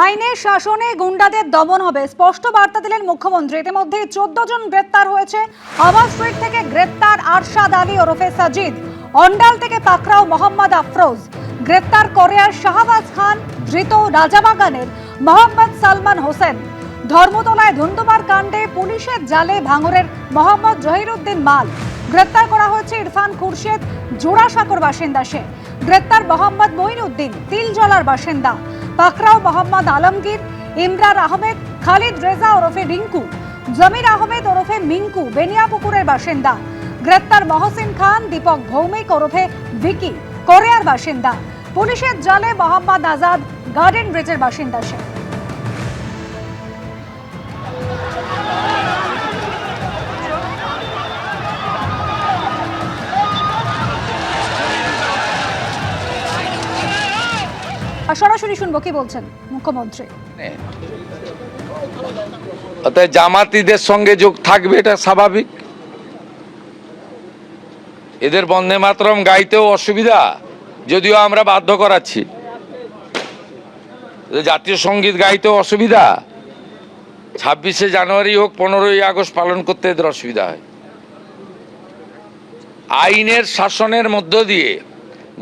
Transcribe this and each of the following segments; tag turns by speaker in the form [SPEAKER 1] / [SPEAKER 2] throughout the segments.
[SPEAKER 1] আইনের শাসনে গুন্ডাদের দমন হবে, স্পষ্ট বার্তা দিলেন মুখ্যমন্ত্রী। ইতিমধ্যে 14 জন গ্রেপ্তার হয়েছে। আবাস স্ট্রিট থেকে গ্রেপ্তার আরশাদ আলী ওরফে সাজিদ, অন্ডাল থেকে পাকড়াও মোহাম্মদ আফরোজ, গ্রেপ্তার কোরিয়ার শাহবাজ খান, ধৃত রাজাবাগানের মোহাম্মদ সালমান হোসেন, ধর্মতলায় ধুন্দুমার কাণ্ডে পুলিশের জালে ভাঙড়ের মোহাম্মদ জহিরুদ্দিন মাল, গ্রেপ্তার করা হয়েছে ইরফান খুরশেদ, জোড়াসাঁকোর বাসিন্দা সে, গ্রেপ্তার মোহাম্মদ মঈনুদ্দিন, তিলজলার বাসিন্দা, পাকড়াও মোহাম্মদ আলমগীর, ইমরান আহমেদ, খালিদ রেজা ওরফে রিঙ্কু, জমির আহমেদ ওরফে মিঙ্কু, বেনিয়াপুকুরের বাসিন্দা, গ্রেপ্তার মহসিন খান, দীপক ভৌমিক ওরফে ভিকি, কোরিয়ার বাসিন্দা, পুলিশের জালে মোহাম্মদ আজাদ, গার্ডেন ব্রিজের বাসিন্দা সে। সরাসরি শুনবো কি বলছেন মুখ্যমন্ত্রী।
[SPEAKER 2] অর্থাৎ জামাতিদের সঙ্গে যোগ থাকবে, এটা স্বাভাবিক। এদের বন্দে মাতরম গাইতেও অসুবিধা, যদিও আমরা বাধ্য করাচ্ছি। জাতীয় সঙ্গীত গাইতেও অসুবিধা, 26শে জানুয়ারি হোক 15ই আগস্ট পালন করতে এদের অসুবিধা হয়। আইনের শাসনের মধ্য দিয়ে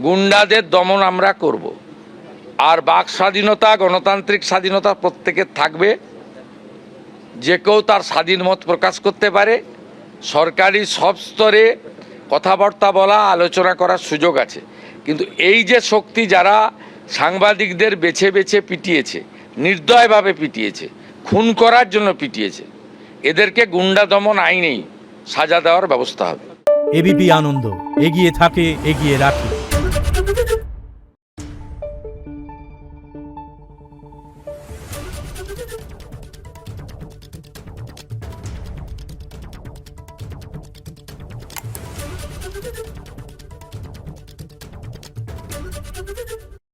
[SPEAKER 2] গুন্ডাদের দমন আমরা করব। আর বাক স্বাধীনতা, গণতান্ত্রিক স্বাধীনতা প্রত্যেকের থাকবে। যে কেউ তার স্বাধীন মত প্রকাশ করতে পারে। সরকারি সব স্তরে কথাবার্তা বলা, আলোচনা করার সুযোগ আছে। কিন্তু এই যে শক্তি যারা সাংবাদিকদের বেছে বেছে পিটিয়েছে, নির্দয়ভাবে পিটিয়েছে, খুন করার জন্য পিটিয়েছে, এদেরকে গুন্ডা দমন আইনেই সাজা দেওয়ার ব্যবস্থা হবে।
[SPEAKER 3] এবিপি আনন্দ, এগিয়ে থাকে, এগিয়ে রাখে।